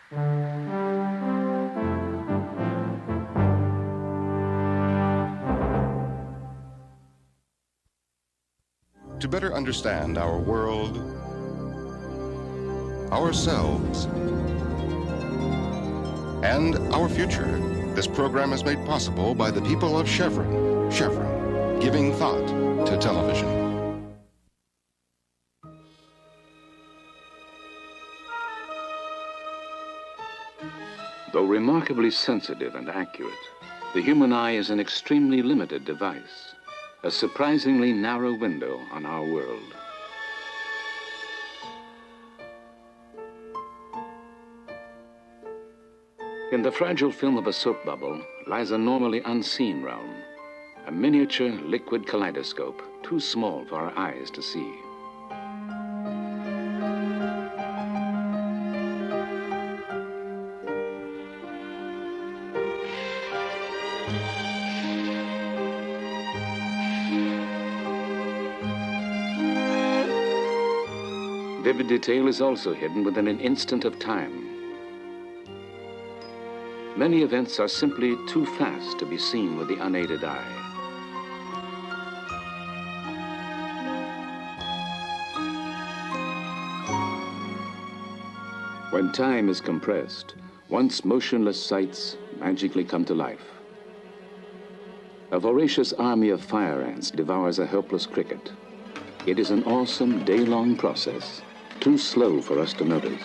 To better understand our world, ourselves, and our future, this program is made possible by the people of Chevron. Chevron, giving thought to television. Though remarkably sensitive and accurate, the human eye is an extremely limited device, a surprisingly narrow window on our world. In the fragile film of a soap bubble lies a normally unseen realm, a miniature liquid kaleidoscope too small for our eyes to see. Vivid detail is also hidden within an instant of time. Many events are simply too fast to be seen with the unaided eye. When time is compressed, once motionless sights magically come to life. A voracious army of fire ants devours a helpless cricket. It is an awesome day-long process, too slow for us to notice.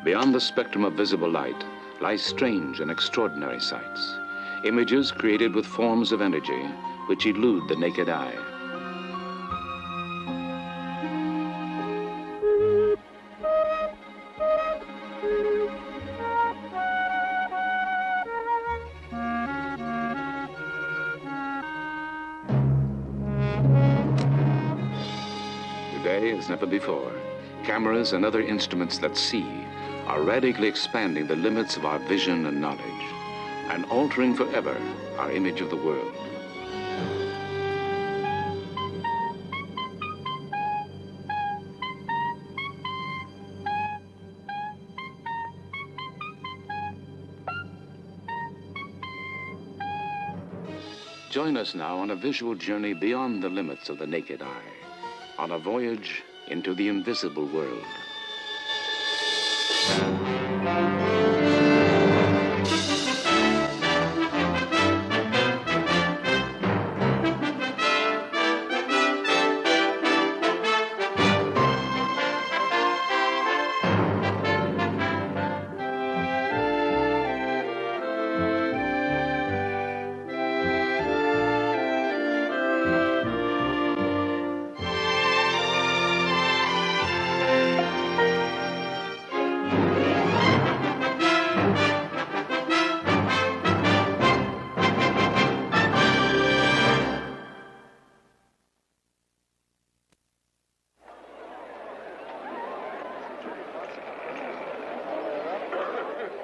Beyond the spectrum of visible light lie strange and extraordinary sights, images created with forms of energy which elude the naked eye. Today, as never before, cameras and other instruments that see are radically expanding the limits of our vision and knowledge, and altering forever our image of the world. Join us now on a visual journey beyond the limits of the naked eye, on a voyage into the invisible world.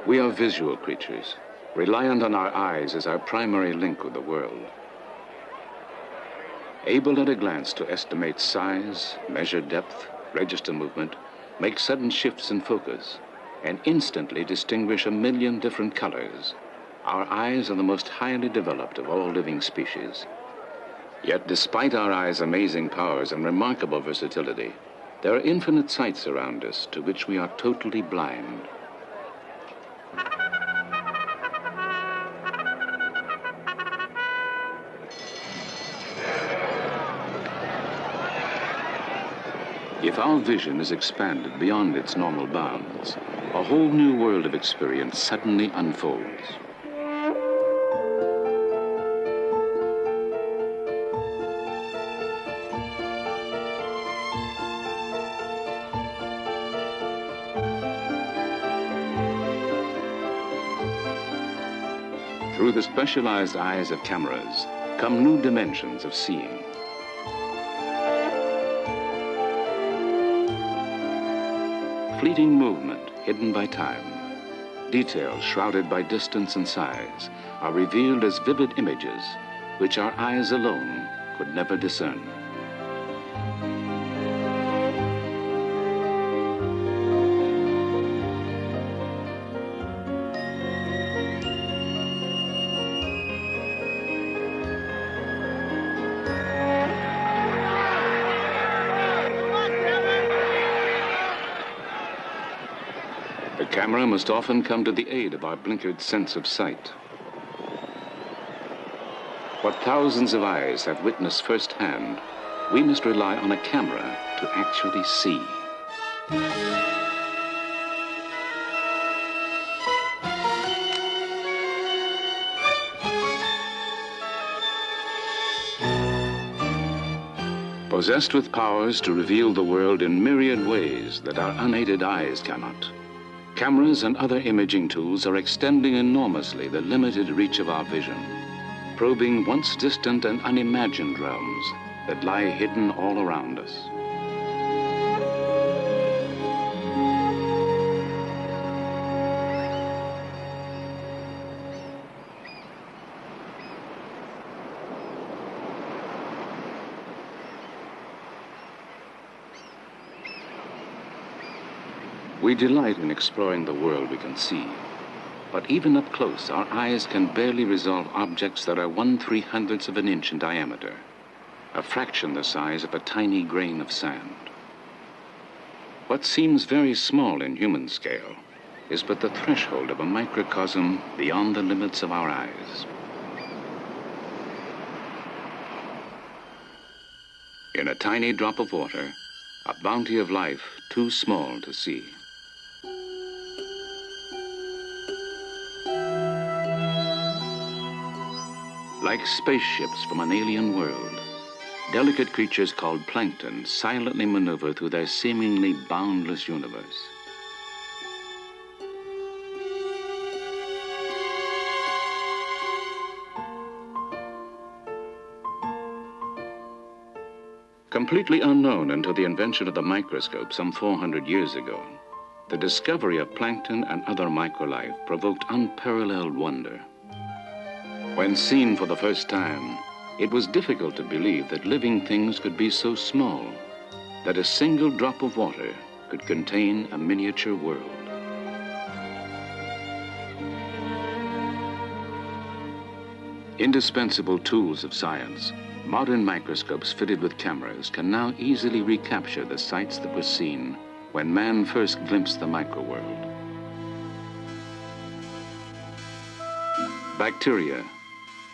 We are visual creatures, reliant on our eyes as our primary link with the world. Able at a glance to estimate size, measure depth, register movement, make sudden shifts in focus, and instantly distinguish a million different colors, our eyes are the most highly developed of all living species. Yet despite our eyes' amazing powers and remarkable versatility, there are infinite sights around us to which we are totally blind. If our vision is expanded beyond its normal bounds, a whole new world of experience suddenly unfolds. Through the specialized eyes of cameras come new dimensions of seeing. Fleeting movement hidden by time, Details shrouded by distance and size are revealed as vivid images which our eyes alone could never discern. The camera must often come to the aid of our blinkered sense of sight. What thousands of eyes have witnessed firsthand, we must rely on a camera to actually see. Possessed with powers to reveal the world in myriad ways that our unaided eyes cannot, cameras and other imaging tools are extending enormously the limited reach of our vision, probing once distant and unimagined realms that lie hidden all around us. We delight in exploring the world we can see, but even up close, our eyes can barely resolve objects that are 1/300th of an inch in diameter, a fraction the size of a tiny grain of sand. What seems very small in human scale is but the threshold of a microcosm beyond the limits of our eyes. In a tiny drop of water, a bounty of life too small to see. Like spaceships from an alien world, delicate creatures called plankton silently maneuver through their seemingly boundless universe. Completely unknown until the invention of the microscope some 400 years ago, the discovery of plankton and other microlife provoked unparalleled wonder. When seen for the first time, it was difficult to believe that living things could be so small, that a single drop of water could contain a miniature world. Indispensable tools of science, modern microscopes fitted with cameras can now easily recapture the sights that were seen when man first glimpsed the microworld. Bacteria.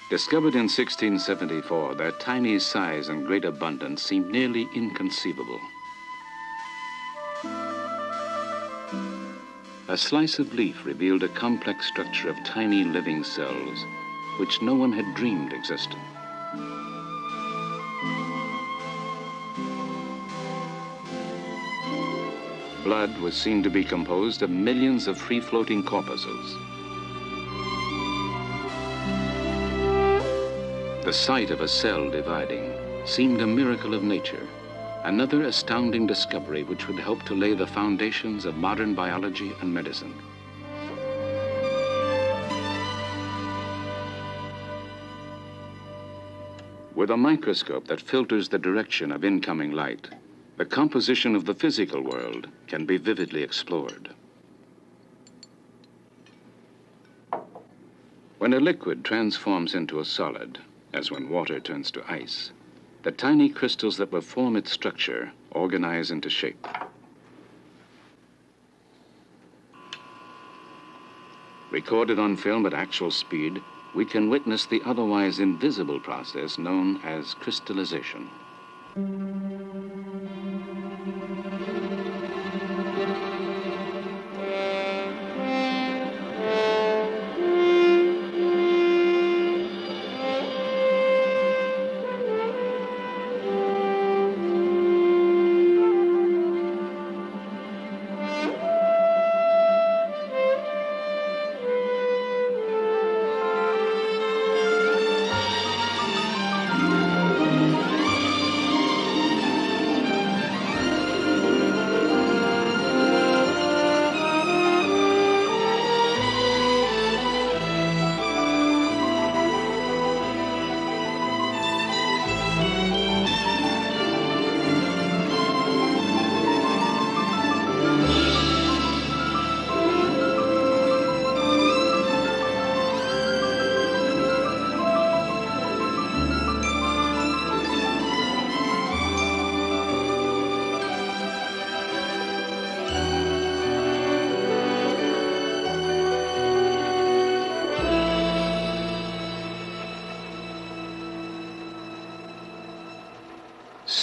Discovered in 1674, their tiny size and great abundance seemed nearly inconceivable. A slice of leaf revealed a complex structure of tiny living cells, which no one had dreamed existed. Blood was seen to be composed of millions of free-floating corpuscles. The sight of a cell dividing seemed a miracle of nature, another astounding discovery which would help to lay the foundations of modern biology and medicine. With a microscope that filters the direction of incoming light, the composition of the physical world can be vividly explored. When a liquid transforms into a solid, as when water turns to ice, the tiny crystals that will form its structure organize into shape. Recorded on film at actual speed, we can witness the otherwise invisible process known as crystallization.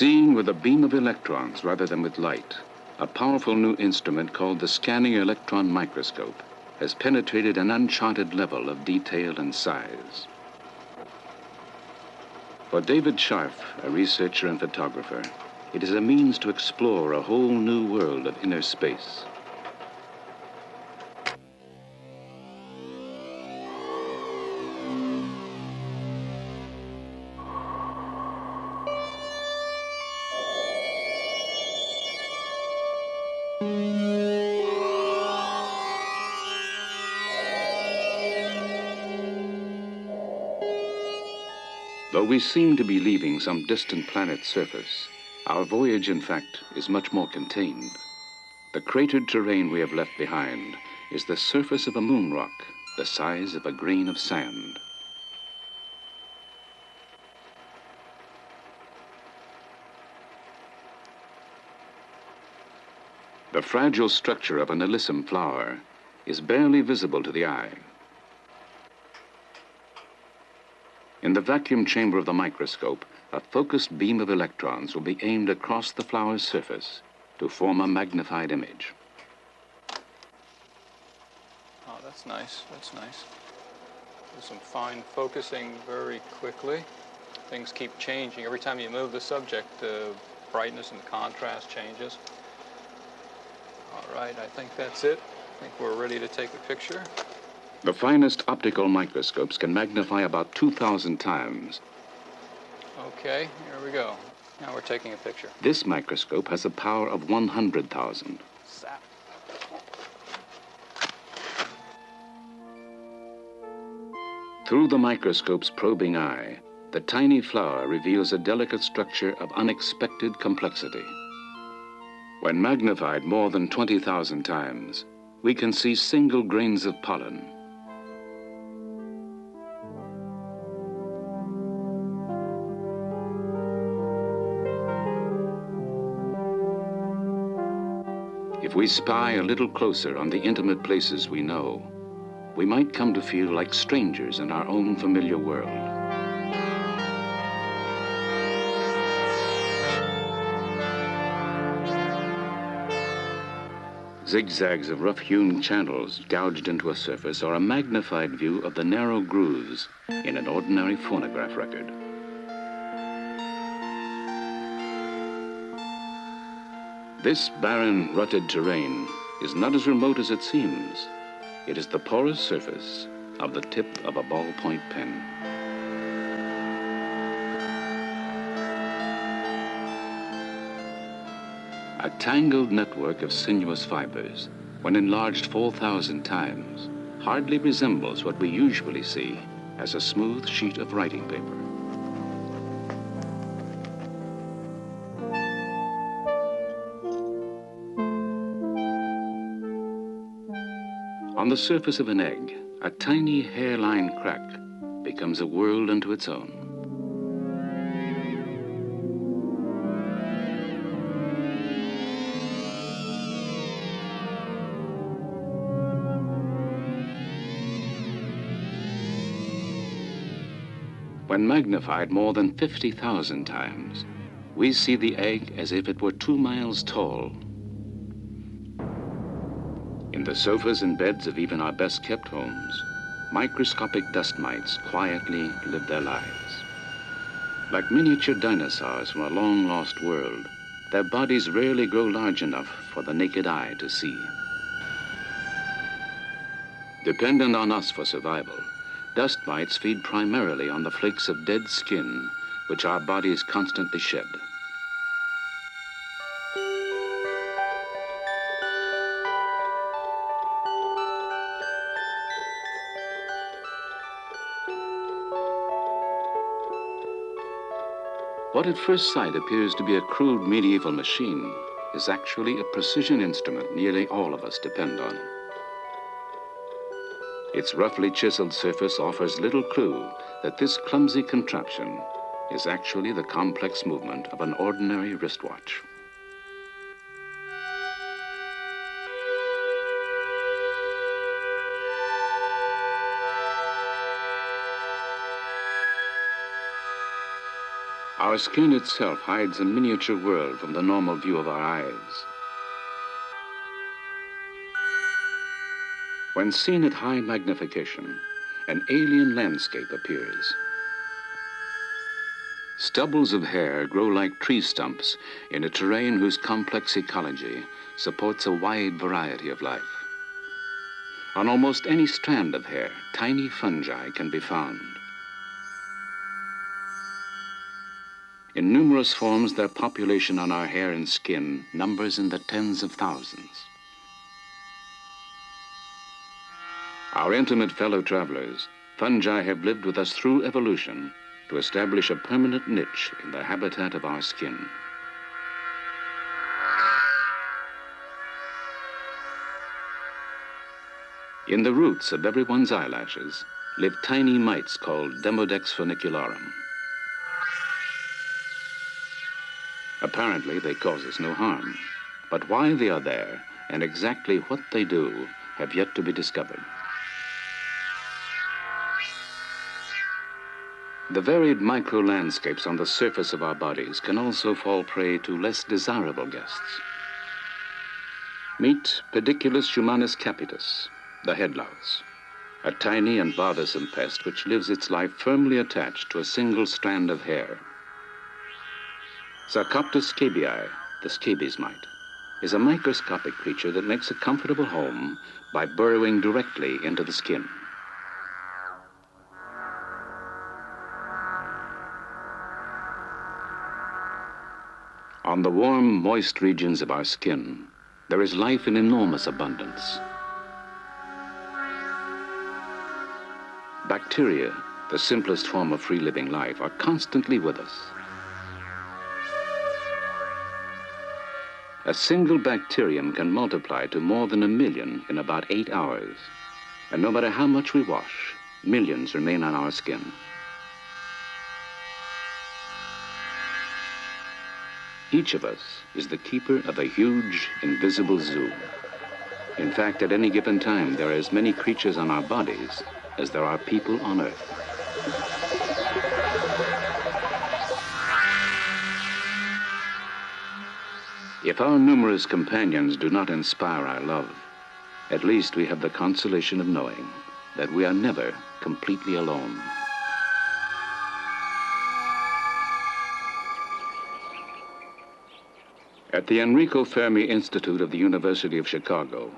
Seeing with a beam of electrons rather than with light, a powerful new instrument called the scanning electron microscope has penetrated an uncharted level of detail and size. For David Scharf, a researcher and photographer, it is a means to explore a whole new world of inner space. Though we seem to be leaving some distant planet's surface, our voyage, in fact, is much more contained. The cratered terrain we have left behind is the surface of a moon rock, the size of a grain of sand. The fragile structure of an alyssum flower is barely visible to the eye. In the vacuum chamber of the microscope, a focused beam of electrons will be aimed across the flower's surface to form a magnified image. Oh, that's nice. That's nice. There's some fine focusing very quickly. Things keep changing. Every time you move the subject, the brightness and contrast changes. All right, I think that's it. I think we're ready to take the picture. The finest optical microscopes can magnify about 2,000 times. Okay, here we go. Now we're taking a picture. This microscope has a power of 100,000. Zap. Through the microscope's probing eye, the tiny flower reveals a delicate structure of unexpected complexity. When magnified more than 20,000 times, we can see single grains of pollen. If we spy a little closer on the intimate places we know, we might come to feel like strangers in our own familiar world. Zigzags of rough-hewn channels gouged into a surface are a magnified view of the narrow grooves in an ordinary phonograph record. This barren, rutted terrain is not as remote as it seems. It is the porous surface of the tip of a ballpoint pen. A tangled network of sinuous fibers, when enlarged 4,000 times, hardly resembles what we usually see as a smooth sheet of writing paper. On the surface of an egg, a tiny hairline crack becomes a world unto its own. When magnified more than 50,000 times, we see the egg as if it were 2 miles tall. In the sofas and beds of even our best-kept homes, microscopic dust mites quietly live their lives. Like miniature dinosaurs from a long-lost world, their bodies rarely grow large enough for the naked eye to see. Dependent on us for survival, dust mites feed primarily on the flakes of dead skin, which our bodies constantly shed. What at first sight appears to be a crude medieval machine is actually a precision instrument nearly all of us depend on. Its roughly chiseled surface offers little clue that this clumsy contraption is actually the complex movement of an ordinary wristwatch. Our skin itself hides a miniature world from the normal view of our eyes. When seen at high magnification, an alien landscape appears. Stubbles of hair grow like tree stumps in a terrain whose complex ecology supports a wide variety of life. On almost any strand of hair, tiny fungi can be found. In numerous forms, their population on our hair and skin numbers in the tens of thousands. Our intimate fellow travelers, fungi have lived with us through evolution to establish a permanent niche in the habitat of our skin. In the roots of everyone's eyelashes live tiny mites called Demodex funicularum. Apparently, they cause us no harm, but why they are there and exactly what they do have yet to be discovered. The varied micro-landscapes on the surface of our bodies can also fall prey to less desirable guests. Meet Pediculus humanus capitis, the head louse, a tiny and bothersome pest which lives its life firmly attached to a single strand of hair. Sarcoptes scabii, the scabies mite, is a microscopic creature that makes a comfortable home by burrowing directly into the skin. On the warm, moist regions of our skin, there is life in enormous abundance. Bacteria, the simplest form of free-living life, are constantly with us. A single bacterium can multiply to more than 1 million in about 8 hours. And no matter how much we wash, millions remain on our skin. Each of us is the keeper of a huge, invisible zoo. In fact, at any given time, there are as many creatures on our bodies as there are people on Earth. If our numerous companions do not inspire our love, at least we have the consolation of knowing that we are never completely alone. At the Enrico Fermi Institute of the University of Chicago,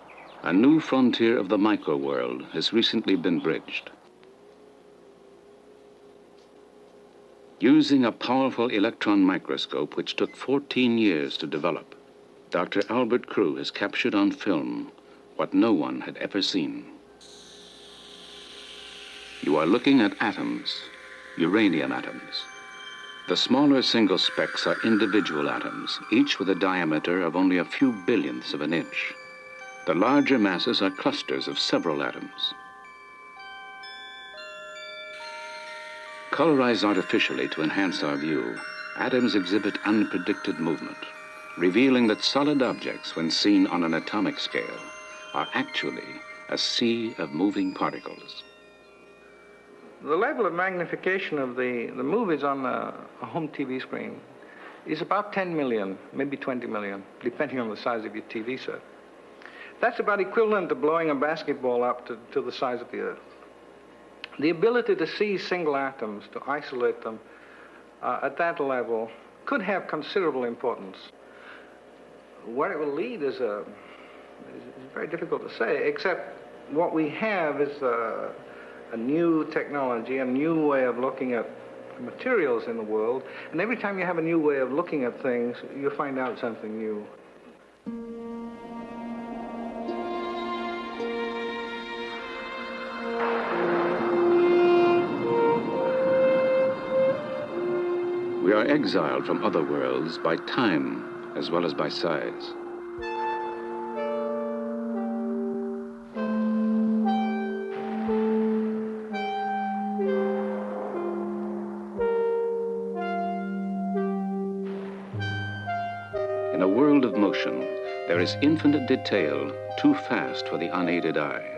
a new frontier of the micro-world has recently been bridged. Using a powerful electron microscope which took 14 years to develop, Dr. Albert Crew has captured on film what no one had ever seen. You are looking at atoms, uranium atoms. The smaller single specks are individual atoms, each with a diameter of only a few billionths of an inch. The larger masses are clusters of several atoms. Colorized artificially to enhance our view, atoms exhibit unpredicted movement, revealing that solid objects, when seen on an atomic scale, are actually a sea of moving particles. The level of magnification of the movies on a home TV screen is about 10 million, maybe 20 million, depending on the size of your TV set. That's about equivalent to blowing a basketball up to the size of the Earth. The ability to see single atoms, to isolate them at that level, could have considerable importance. Where it will lead is very difficult to say, except what we have is a new technology, a new way of looking at materials in the world, and every time you have a new way of looking at things, you find out something new. We are exiled from other worlds by time as well as by size. In a world of motion, there is infinite detail too fast for the unaided eye.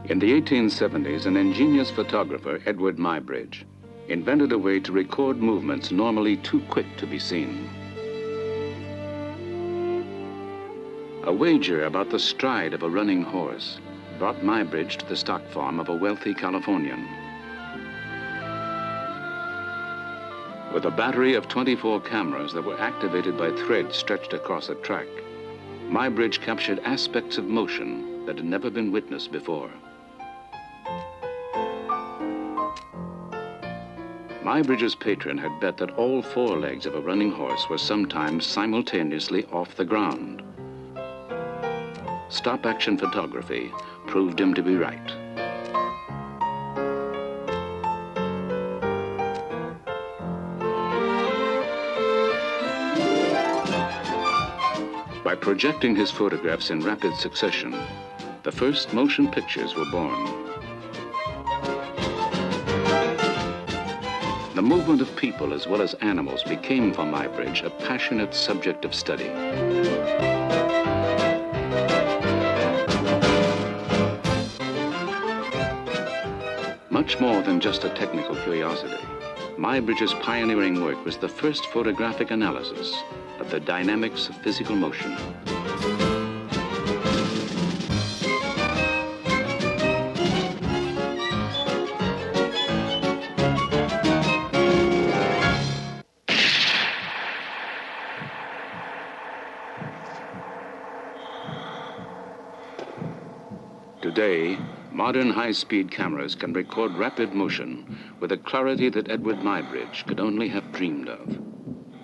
In the 1870s, an ingenious photographer, Edward Muybridge, invented a way to record movements normally too quick to be seen. A wager about the stride of a running horse brought Muybridge to the stock farm of a wealthy Californian. With a battery of 24 cameras that were activated by threads stretched across a track, Muybridge captured aspects of motion that had never been witnessed before. Muybridge's patron had bet that all four legs of a running horse were sometimes simultaneously off the ground. Stop-action photography proved him to be right. By projecting his photographs in rapid succession, the first motion pictures were born. The movement of people as well as animals became for Muybridge a passionate subject of study. Much more than just a technical curiosity, Muybridge's pioneering work was the first photographic analysis of the dynamics of physical motion. Today, modern high-speed cameras can record rapid motion with a clarity that Edward Muybridge could only have dreamed of.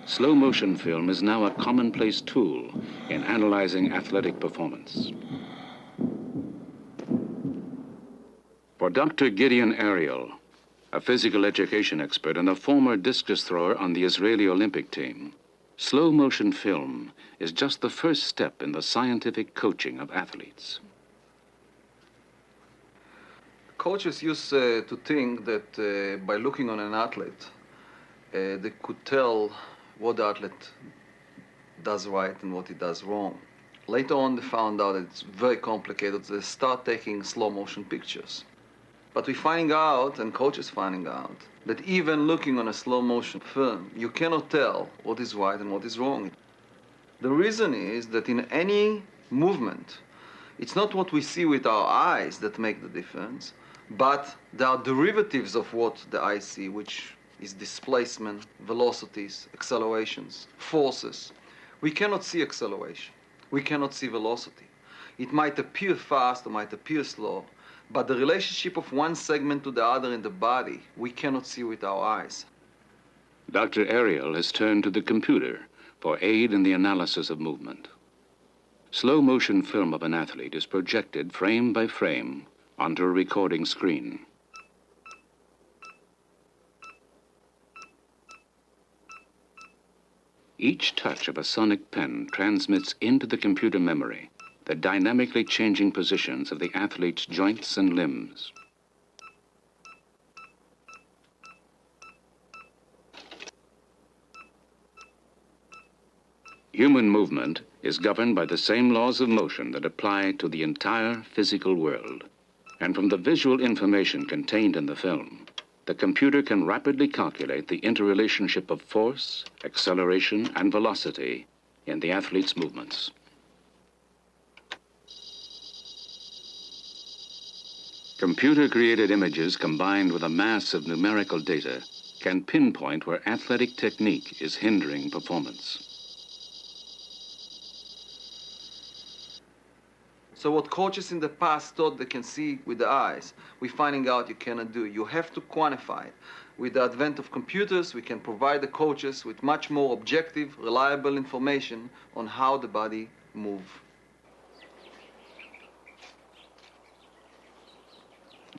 Slow-motion film is now a commonplace tool in analyzing athletic performance. For Dr. Gideon Ariel, a physical education expert and a former discus thrower on the Israeli Olympic team, slow-motion film is just the first step in the scientific coaching of athletes. Coaches used to think that by looking on an athlete, they could tell what the athlete does right and what he does wrong. Later on, they found out that it's very complicated. They start taking slow motion pictures. But we're finding out, and coaches finding out, that even looking on a slow motion film, you cannot tell what is right and what is wrong. The reason is that in any movement, it's not what we see with our eyes that make the difference, but there are derivatives of what the eye see, which is displacement, velocities, accelerations, forces. We cannot see acceleration. We cannot see velocity. It might appear fast or might appear slow, but the relationship of one segment to the other in the body, we cannot see with our eyes. Dr. Ariel has turned to the computer for aid in the analysis of movement. Slow-motion film of an athlete is projected frame by frame onto a recording screen. Each touch of a sonic pen transmits into the computer memory the dynamically changing positions of the athlete's joints and limbs. Human movement is governed by the same laws of motion that apply to the entire physical world. And from the visual information contained in the film, the computer can rapidly calculate the interrelationship of force, acceleration, and velocity in the athlete's movements. Computer-created images combined with a mass of numerical data can pinpoint where athletic technique is hindering performance. So what coaches in the past thought they can see with the eyes, we're finding out you cannot do. You have to quantify it. With the advent of computers, we can provide the coaches with much more objective, reliable information on how the body moves.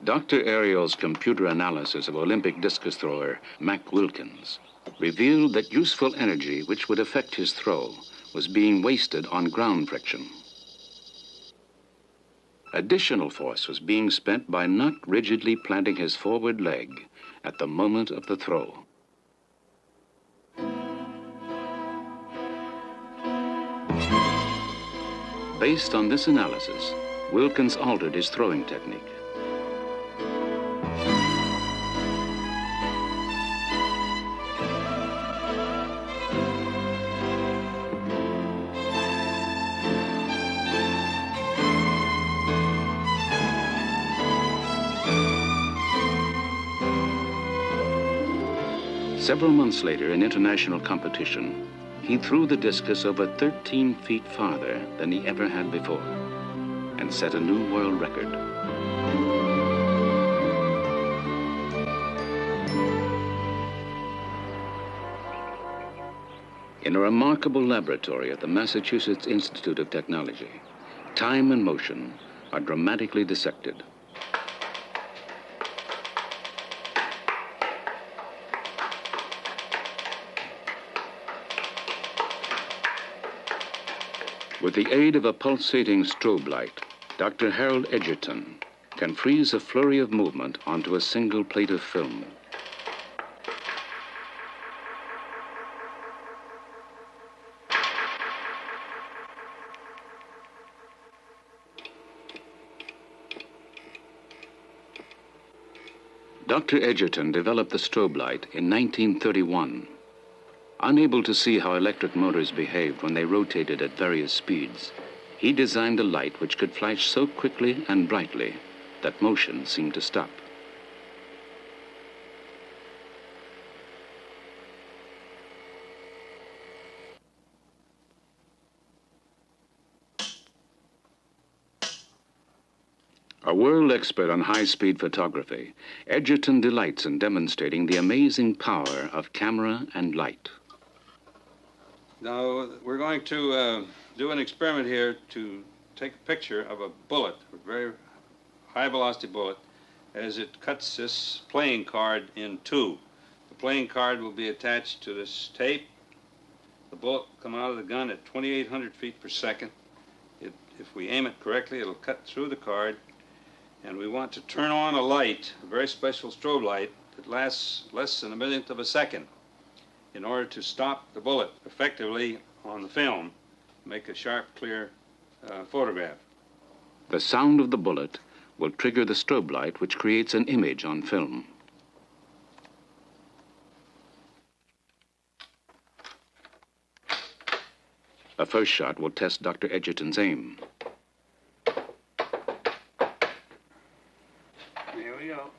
Dr. Ariel's computer analysis of Olympic discus thrower Mac Wilkins revealed that useful energy which would affect his throw was being wasted on ground friction. Additional force was being spent by not rigidly planting his forward leg at the moment of the throw. Based on this analysis, Wilkins altered his throwing technique. Several months later, in international competition, he threw the discus over 13 feet farther than he ever had before and set a new world record. In a remarkable laboratory at the Massachusetts Institute of Technology, time and motion are dramatically dissected. With the aid of a pulsating strobe light, Dr. Harold Edgerton can freeze a flurry of movement onto a single plate of film. Dr. Edgerton developed the strobe light in 1931. Unable to see how electric motors behaved when they rotated at various speeds, he designed a light which could flash so quickly and brightly that motion seemed to stop. A world expert on high-speed photography, Edgerton delights in demonstrating the amazing power of camera and light. Now, we're going to do an experiment here to take a picture of a bullet, a very high-velocity bullet, as it cuts this playing card in two. The playing card will be attached to this tape. The bullet will come out of the gun at 2,800 feet per second. If we aim it correctly, it'll cut through the card. And we want to turn on a light, a very special strobe light, that lasts less than a millionth of a second in order to stop the bullet effectively on the film, make a sharp, clear photograph. The sound of the bullet will trigger the strobe light, which creates an image on film. A first shot will test Dr. Edgerton's aim. Here we go.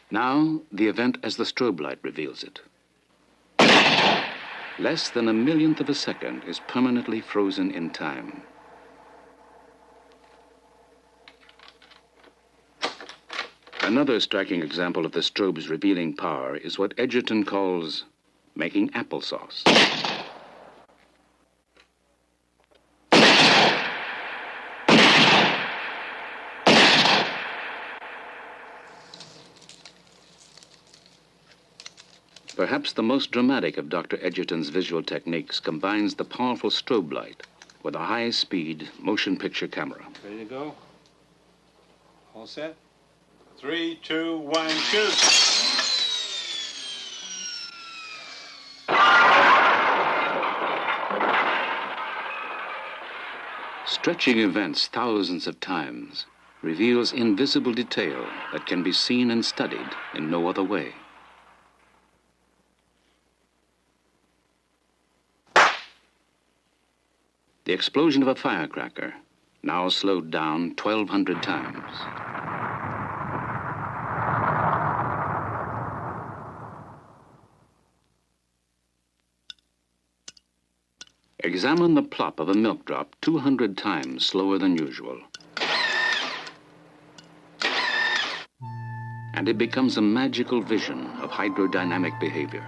Now, the event as the strobe light reveals it. Less than a millionth of a second is permanently frozen in time. Another striking example of the strobe's revealing power is what Edgerton calls making applesauce. Perhaps the most dramatic of Dr. Edgerton's visual techniques combines the powerful strobe light with a high-speed motion picture camera. Ready to go? All set? 3, 2, 1, shoot! Stretching events thousands of times reveals invisible detail that can be seen and studied in no other way. The explosion of a firecracker, now slowed down 1,200 times. Examine the plop of a milk drop 200 times slower than usual. And it becomes a magical vision of hydrodynamic behavior.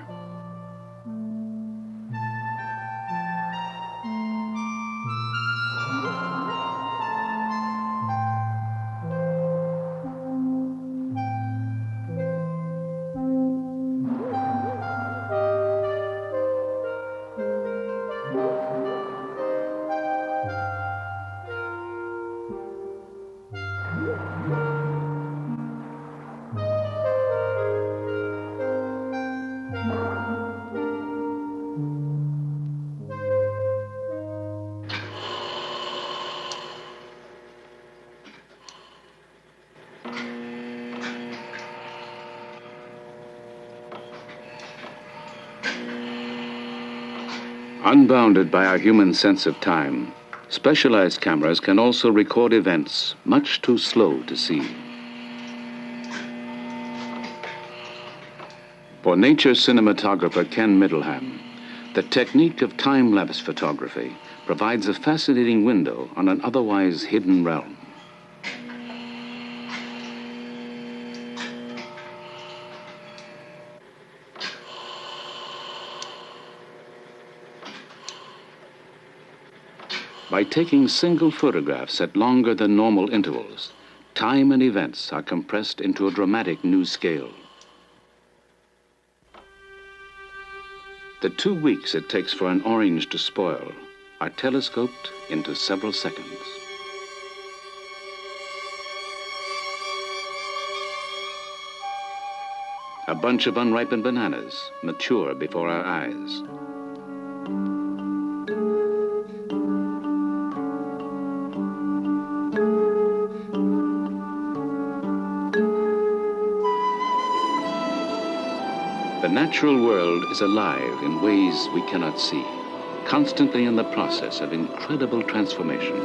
Unbounded by our human sense of time, specialized cameras can also record events much too slow to see. For nature cinematographer Ken Middleham, the technique of time-lapse photography provides a fascinating window on an otherwise hidden realm. By taking single photographs at longer than normal intervals, time and events are compressed into a dramatic new scale. The 2 weeks it takes for an orange to spoil are telescoped into several seconds. A bunch of unripened bananas mature before our eyes. The natural world is alive in ways we cannot see, constantly in the process of incredible transformation.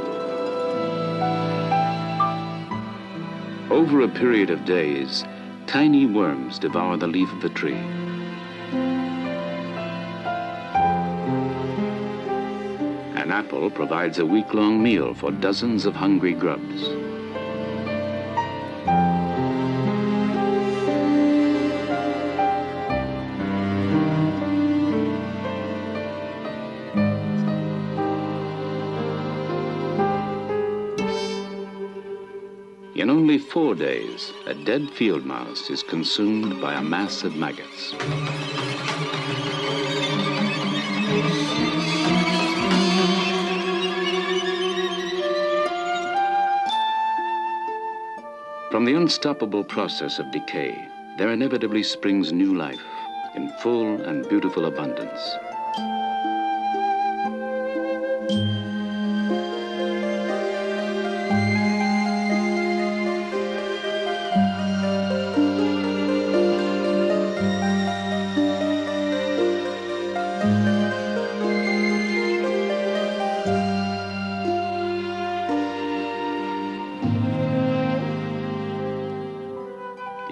Over a period of days, tiny worms devour the leaf of the tree. An apple provides a week-long meal for dozens of hungry grubs. In only 4 days, a dead field mouse is consumed by a mass of maggots. From the unstoppable process of decay, there inevitably springs new life in full and beautiful abundance.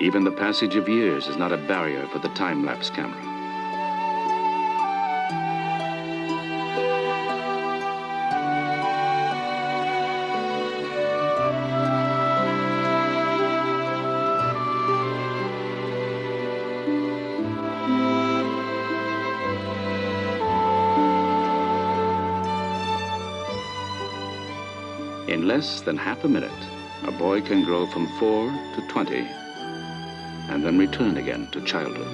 Even the passage of years is not a barrier for the time-lapse camera. In less than half a minute, a boy can grow from 4 to 20 and then return again to childhood.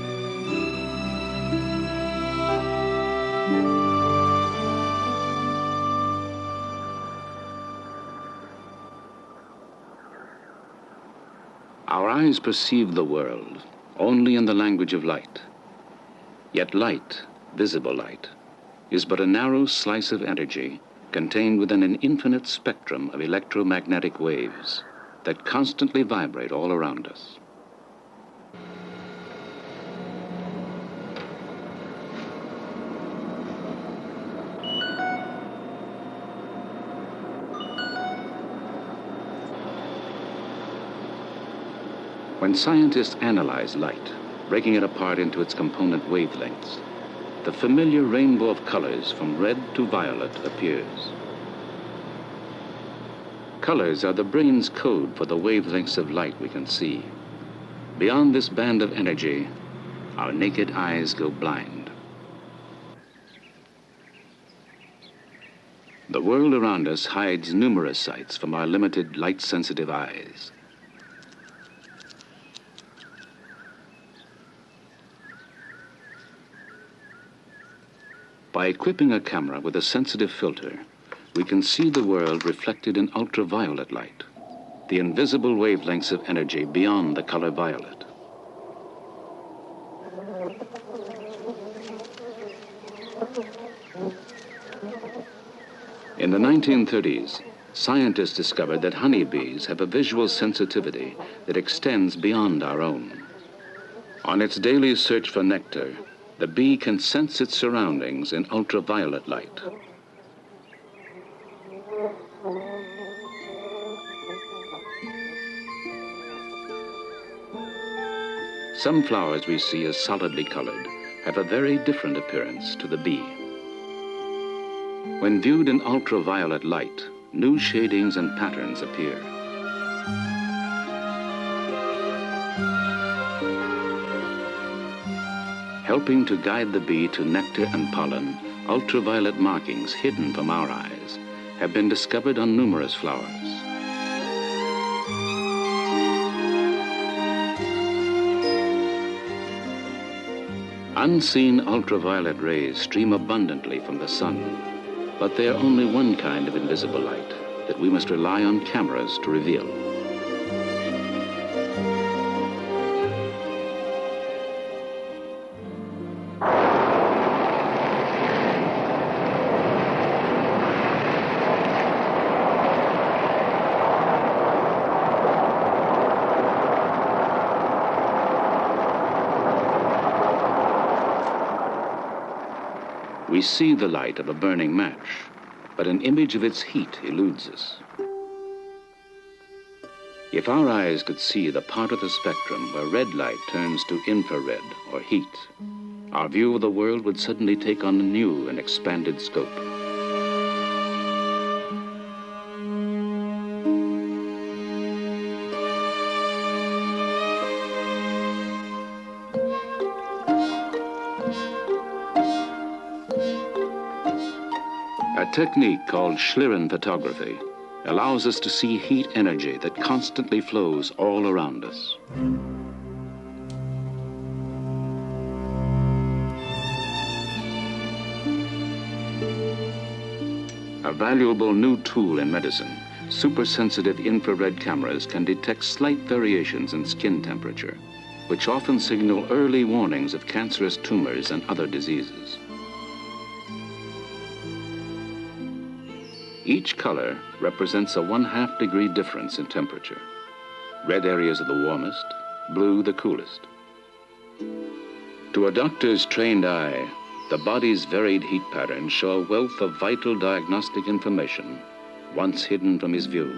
Our eyes perceive the world only in the language of light. Yet light, visible light, is but a narrow slice of energy contained within an infinite spectrum of electromagnetic waves that constantly vibrate all around us. When scientists analyze light, breaking it apart into its component wavelengths, the familiar rainbow of colors from red to violet appears. Colors are the brain's code for the wavelengths of light we can see. Beyond this band of energy, our naked eyes go blind. The world around us hides numerous sights from our limited light-sensitive eyes. By equipping a camera with a sensitive filter, we can see the world reflected in ultraviolet light, the invisible wavelengths of energy beyond the color violet. In the 1930s, scientists discovered that honeybees have a visual sensitivity that extends beyond our own. On its daily search for nectar, the bee can sense its surroundings in ultraviolet light. Some flowers we see as solidly colored have a very different appearance to the bee. When viewed in ultraviolet light, new shadings and patterns appear. Helping to guide the bee to nectar and pollen, ultraviolet markings hidden from our eyes have been discovered on numerous flowers. Unseen ultraviolet rays stream abundantly from the sun, but they are only one kind of invisible light that we must rely on cameras to reveal. We see the light of a burning match, but an image of its heat eludes us. If our eyes could see the part of the spectrum where red light turns to infrared or heat, our view of the world would suddenly take on a new and expanded scope. A technique called Schlieren photography allows us to see heat energy that constantly flows all around us. A valuable new tool in medicine, supersensitive infrared cameras can detect slight variations in skin temperature, which often signal early warnings of cancerous tumors and other diseases. Each color represents a 1/2 degree difference in temperature. Red areas are the warmest, blue the coolest. To a doctor's trained eye, the body's varied heat patterns show a wealth of vital diagnostic information once hidden from his view.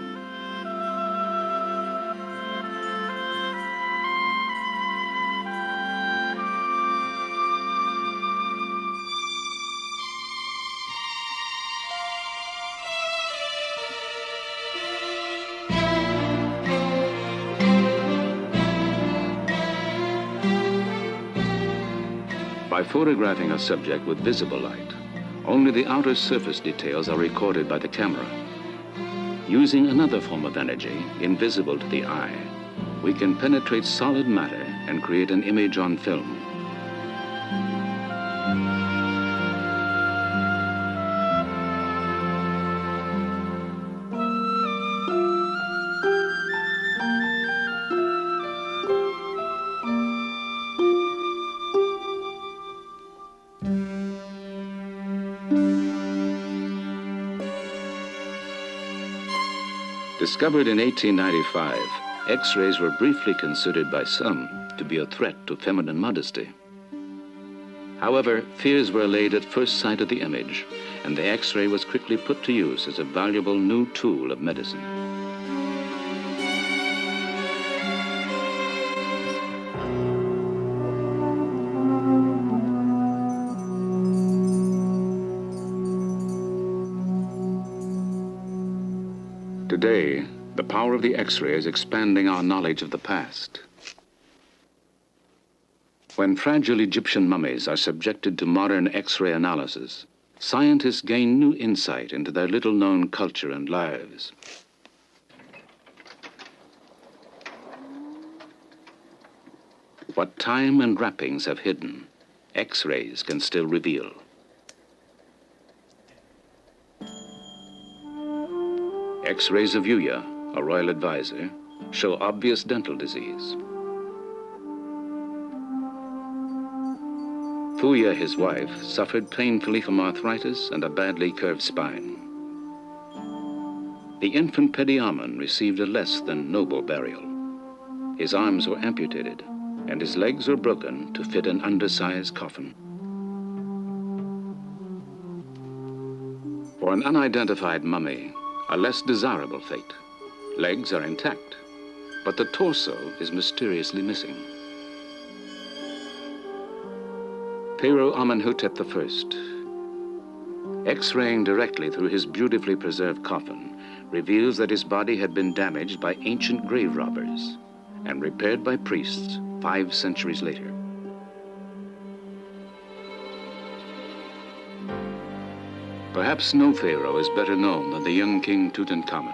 By photographing a subject with visible light, only the outer surface details are recorded by the camera. Using another form of energy, invisible to the eye, we can penetrate solid matter and create an image on film. Discovered in 1895, X-rays were briefly considered by some to be a threat to feminine modesty. However, fears were allayed at first sight of the image, and the X-ray was quickly put to use as a valuable new tool of medicine. Today, the power of the X-ray is expanding our knowledge of the past. When fragile Egyptian mummies are subjected to modern X-ray analysis, scientists gain new insight into their little-known culture and lives. What time and wrappings have hidden, X-rays can still reveal. X-rays of Yuya, a royal advisor, show obvious dental disease. Fuya, his wife, suffered painfully from arthritis and a badly curved spine. The infant Pediamen received a less than noble burial. His arms were amputated, and his legs were broken to fit an undersized coffin. For an unidentified mummy, a less desirable fate. Legs are intact, but the torso is mysteriously missing. Pharaoh Amenhotep I, X-raying directly through his beautifully preserved coffin, reveals that his body had been damaged by ancient grave robbers and repaired by priests 5 centuries later. Perhaps no pharaoh is better known than the young king Tutankhamun.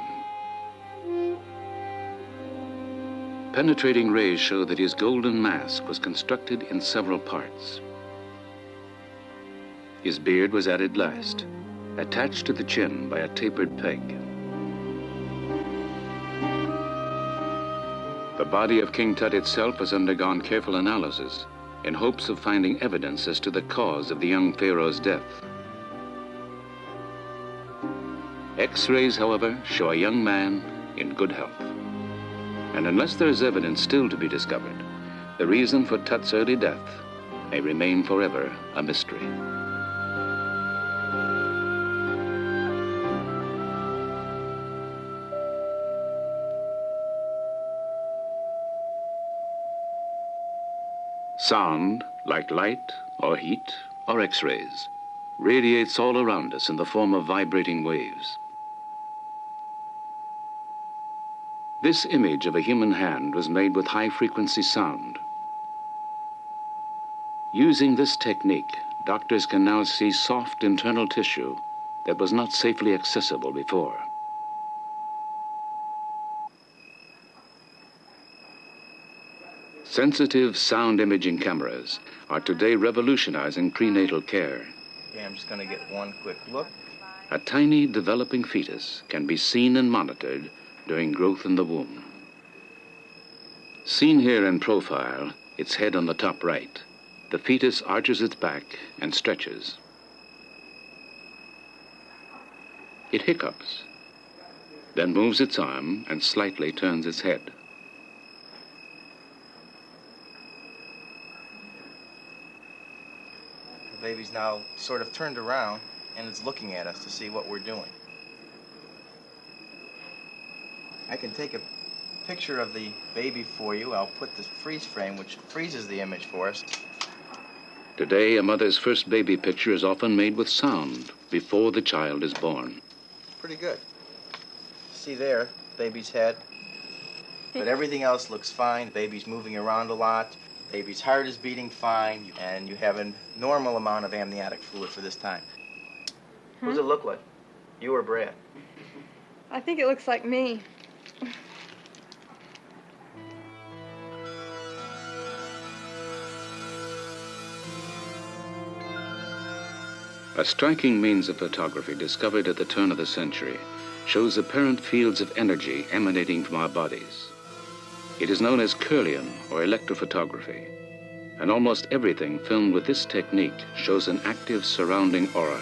Penetrating rays show that his golden mask was constructed in several parts. His beard was added last, attached to the chin by a tapered peg. The body of King Tut itself has undergone careful analysis in hopes of finding evidence as to the cause of the young pharaoh's death. X-rays, however, show a young man in good health. And unless there is evidence still to be discovered, the reason for Tut's early death may remain forever a mystery. Sound, like light or heat or X-rays, radiates all around us in the form of vibrating waves. This image of a human hand was made with high-frequency sound. Using this technique, doctors can now see soft internal tissue that was not safely accessible before. Sensitive sound imaging cameras are today revolutionizing prenatal care. Okay, I'm just going to get one quick look. A tiny developing fetus can be seen and monitored during growth in the womb. Seen here in profile, its head on the top right, the fetus arches its back and stretches. It hiccups, then moves its arm and slightly turns its head. The baby's now sort of turned around and it's looking at us to see what we're doing. I can take a picture of the baby for you. I'll put the freeze frame, which freezes the image for us. Today, a mother's first baby picture is often made with sound before the child is born. Pretty good. See there, baby's head. But everything else looks fine. Baby's moving around a lot. Baby's heart is beating fine, and you have a normal amount of amniotic fluid for this time. What does it look like? You or Brad? I think it looks like me. A striking means of photography discovered at the turn of the century shows apparent fields of energy emanating from our bodies. It is known as Kirlian or electrophotography, and almost everything filmed with this technique shows an active surrounding aura.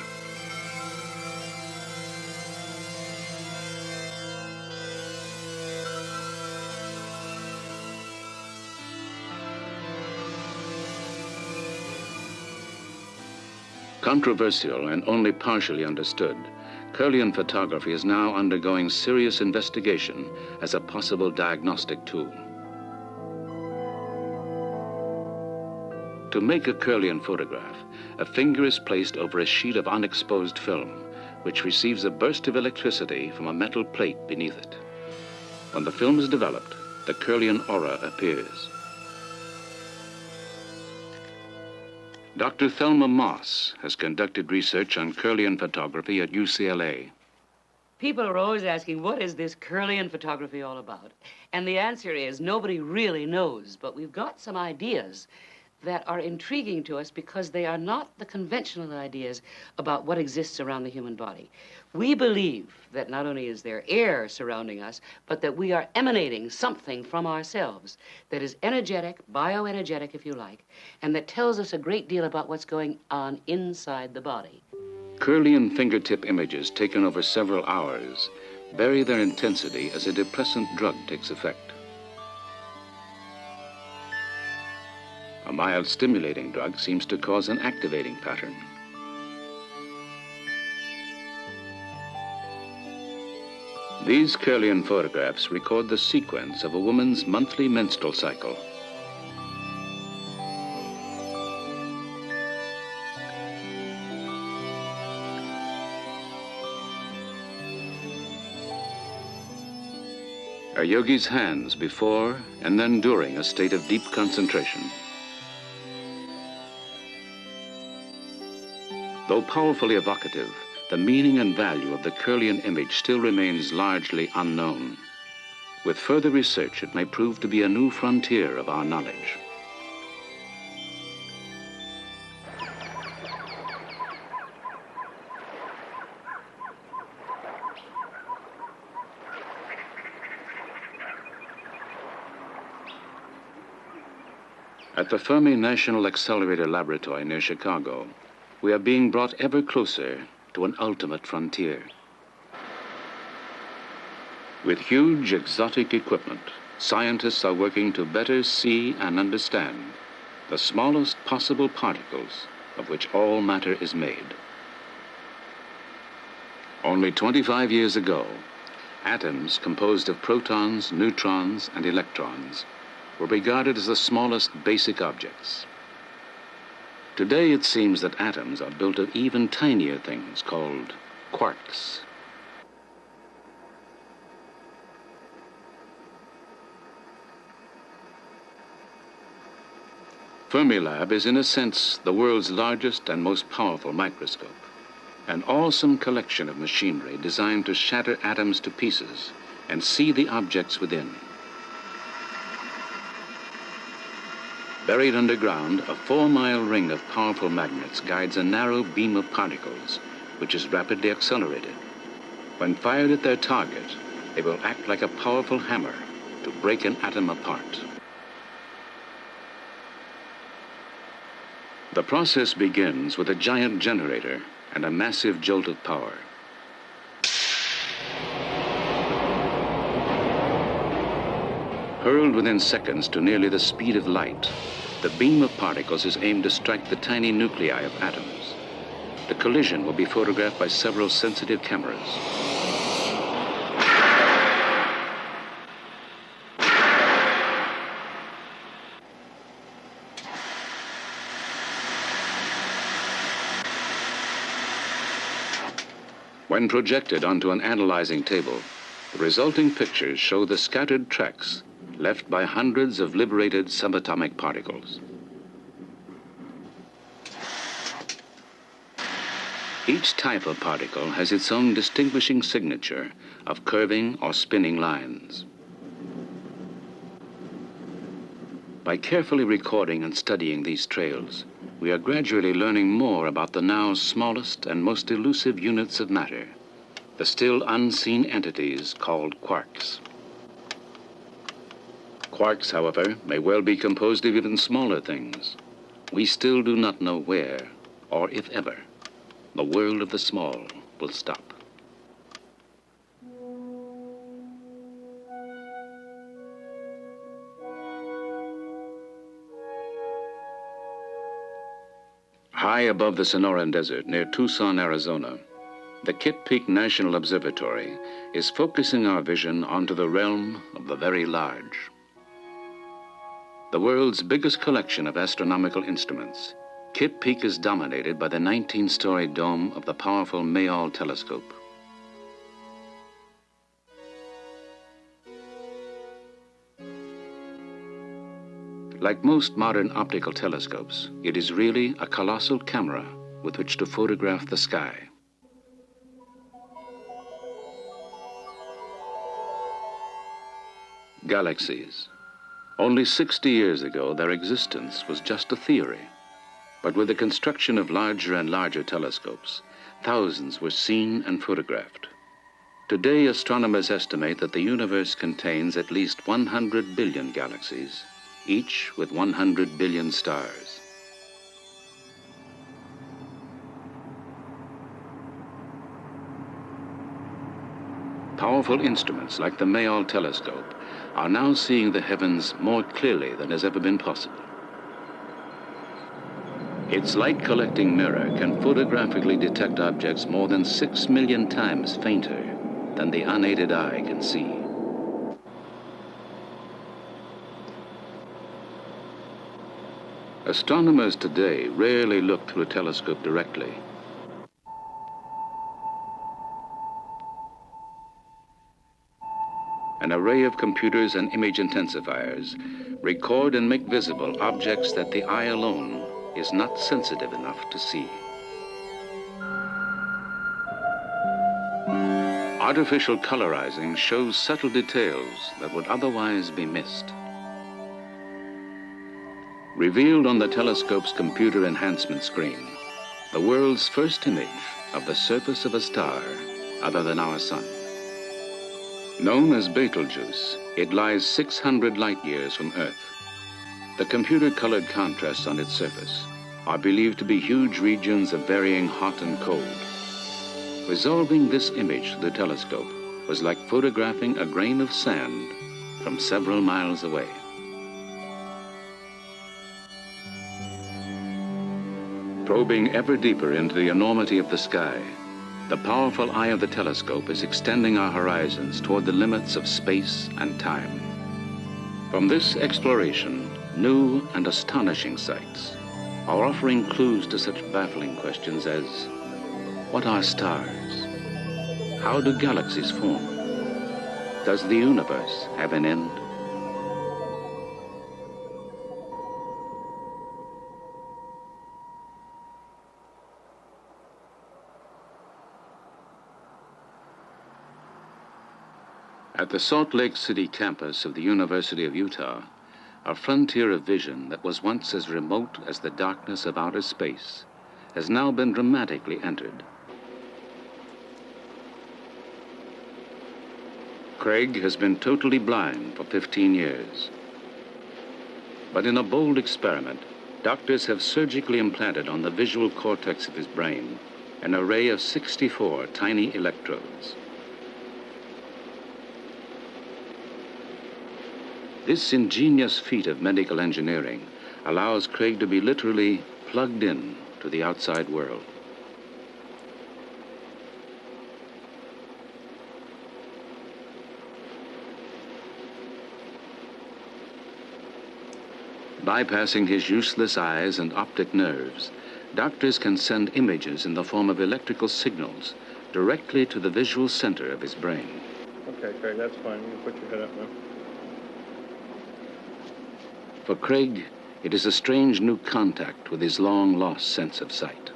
Controversial and only partially understood, Kirlian photography is now undergoing serious investigation as a possible diagnostic tool. To make a Kirlian photograph, a finger is placed over a sheet of unexposed film, which receives a burst of electricity from a metal plate beneath it. When the film is developed, the Kirlian aura appears. Dr. Thelma Moss has conducted research on Kirlian photography at UCLA. People are always asking, what is this Kirlian photography all about? And the answer is, nobody really knows, but we've got some ideas that are intriguing to us because they are not the conventional ideas about what exists around the human body. We believe that not only is there air surrounding us, but that we are emanating something from ourselves that is energetic, bioenergetic, if you like, and that tells us a great deal about what's going on inside the body. Kirlian fingertip images taken over several hours vary their intensity as a depressant drug takes effect. A mild stimulating drug seems to cause an activating pattern. These Kirlian photographs record the sequence of a woman's monthly menstrual cycle. A yogi's hands before and then during a state of deep concentration. Though powerfully evocative, the meaning and value of the Kirlian image still remains largely unknown. With further research, it may prove to be a new frontier of our knowledge. At the Fermi National Accelerator Laboratory near Chicago, we are being brought ever closer to an ultimate frontier. With huge exotic equipment, scientists are working to better see and understand the smallest possible particles of which all matter is made. Only 25 years ago, atoms composed of protons, neutrons, and electrons were regarded as the smallest basic objects. Today it seems that atoms are built of even tinier things called quarks. Fermilab is in a sense the world's largest and most powerful microscope, an awesome collection of machinery designed to shatter atoms to pieces and see the objects within. Buried underground, a 4-mile ring of powerful magnets guides a narrow beam of particles, which is rapidly accelerated. When fired at their target, they will act like a powerful hammer to break an atom apart. The process begins with a giant generator and a massive jolt of power. Hurled within seconds to nearly the speed of light, the beam of particles is aimed to strike the tiny nuclei of atoms. The collision will be photographed by several sensitive cameras. When projected onto an analyzing table, the resulting pictures show the scattered tracks left by hundreds of liberated subatomic particles. Each type of particle has its own distinguishing signature of curving or spinning lines. By carefully recording and studying these trails, we are gradually learning more about the now smallest and most elusive units of matter, the still unseen entities called quarks. Quarks, however, may well be composed of even smaller things. We still do not know where, or if ever, the world of the small will stop. High above the Sonoran Desert near Tucson, Arizona, the Kitt Peak National Observatory is focusing our vision onto the realm of the very large. The world's biggest collection of astronomical instruments, Kitt Peak is dominated by the 19-story dome of the powerful Mayall telescope. Like most modern optical telescopes, it is really a colossal camera with which to photograph the sky. Galaxies. Only 60 years ago, their existence was just a theory. But with the construction of larger and larger telescopes, thousands were seen and photographed. Today, astronomers estimate that the universe contains at least 100 billion galaxies, each with 100 billion stars. Powerful instruments like the Mayall telescope are now seeing the heavens more clearly than has ever been possible. Its light-collecting mirror can photographically detect objects more than 6 million times fainter than the unaided eye can see. Astronomers today rarely look through a telescope directly. an array of computers and image intensifiers record and make visible objects that the eye alone is not sensitive enough to see. Artificial colorizing shows subtle details that would otherwise be missed. Revealed on the telescope's computer enhancement screen, the world's first image of the surface of a star other than our sun. Known as Betelgeuse, it lies 600 light years from Earth. The computer-colored contrasts on its surface are believed to be huge regions of varying hot and cold. Resolving this image to the telescope was like photographing a grain of sand from several miles away. Probing ever deeper into the enormity of the sky, the powerful eye of the telescope is extending our horizons toward the limits of space and time. From this exploration, new and astonishing sights are offering clues to such baffling questions as, what are stars? How do galaxies form? Does the universe have an end? At the Salt Lake City campus of the University of Utah, a frontier of vision that was once as remote as the darkness of outer space has now been dramatically entered. Craig has been totally blind for 15 years. But in a bold experiment, doctors have surgically implanted on the visual cortex of his brain an array of 64 tiny electrodes. This ingenious feat of medical engineering allows Craig to be literally plugged in to the outside world. Bypassing his useless eyes and optic nerves, doctors can send images in the form of electrical signals directly to the visual center of his brain. Okay, Craig, that's fine. You can put your head up now. For Craig, it is a strange new contact with his long-lost sense of sight.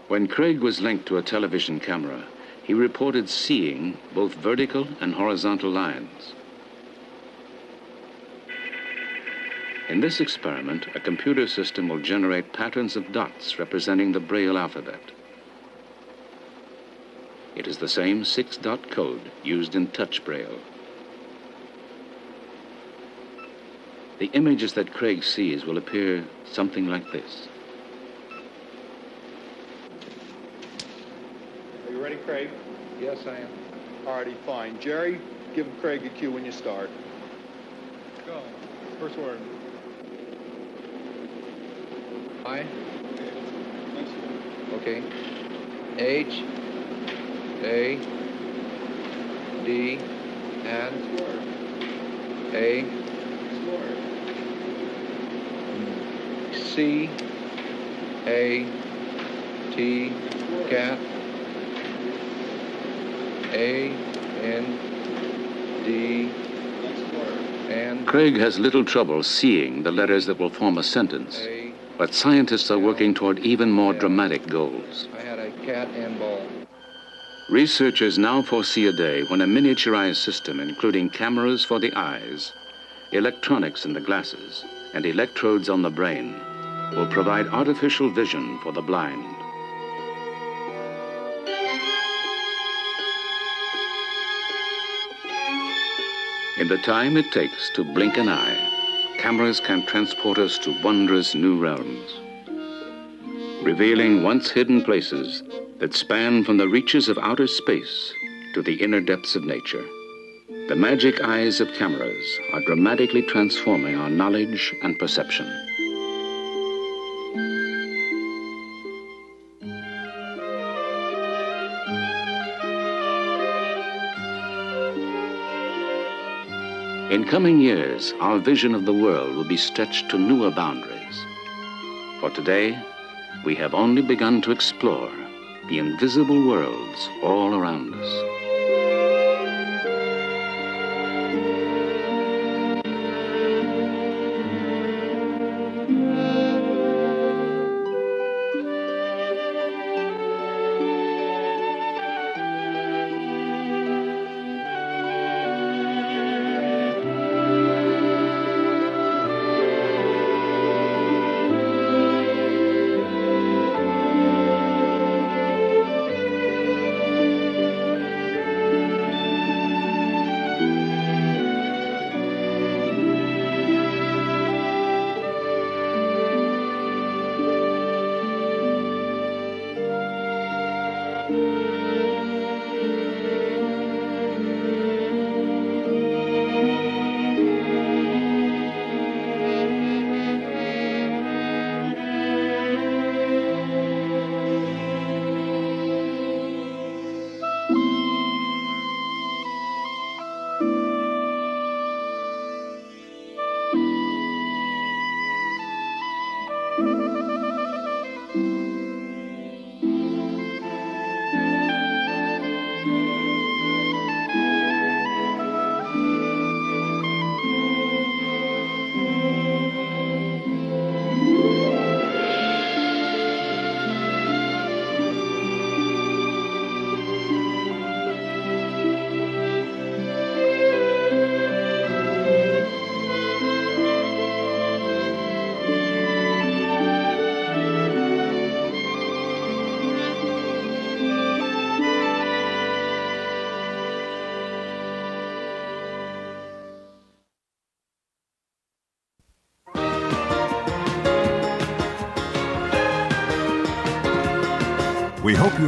When Craig was linked to a television camera, he reported seeing both vertical and horizontal lines. In this experiment, a computer system will generate patterns of dots representing the Braille alphabet. It is the same 6-dot code used in touch Braille. The images that Craig sees will appear something like this. Are you ready, Craig? Yes, I am. Alrighty, fine. Jerry, give Craig a cue when you start. Go. First word. I. Okay. H. A. D. And. A. C. A. T. Cat. A. N. D. And. Craig has little trouble seeing the letters that will form a sentence, but scientists are working toward even more dramatic goals. I had a cat and ball. Researchers now foresee a day when a miniaturized system, including cameras for the eyes, electronics in the glasses, and electrodes on the brain, will provide artificial vision for the blind. In the time it takes to blink an eye, cameras can transport us to wondrous new realms, revealing once hidden places that span from the reaches of outer space to the inner depths of nature. The magic eyes of cameras are dramatically transforming our knowledge and perception. In coming years, our vision of the world will be stretched to newer boundaries. For today, we have only begun to explore the invisible worlds all around us.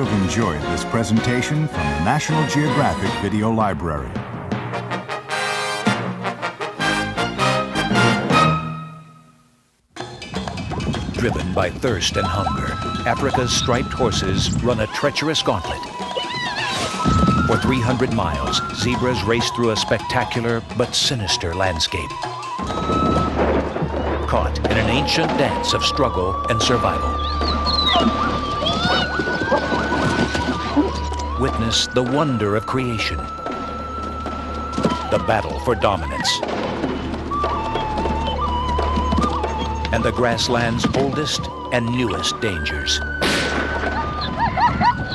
you have enjoyed this presentation from the National Geographic Video Library. Driven by thirst and hunger, Africa's striped horses run a treacherous gauntlet. For 300 miles, zebras race through a spectacular but sinister landscape. Caught in an ancient dance of struggle and survival. Witness the wonder of creation. The battle for dominance. And the grassland's oldest and newest dangers.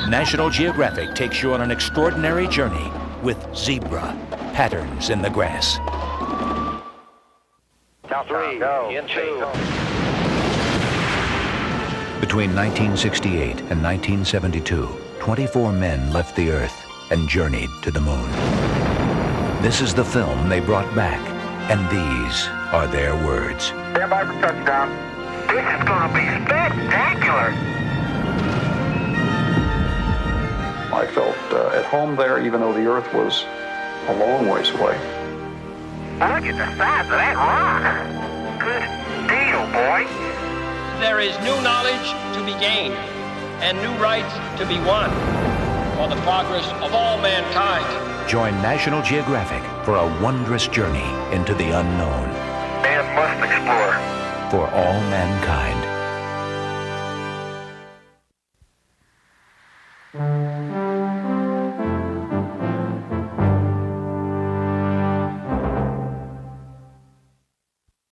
National Geographic takes you on an extraordinary journey with zebra, patterns in the grass. Count 3, go. In 2. Between 1968 and 1972, 24 men left the Earth and journeyed to the moon. This is the film they brought back, and these are their words. Stand by for touchdown. This is going to be spectacular. I felt at home there, even though the Earth was a long ways away. Look at the size of that rock. Good deal, boy. There is new knowledge to be gained and new rights to be won for the progress of all mankind. Join National Geographic for a wondrous journey into the unknown. Man must explore. For all mankind.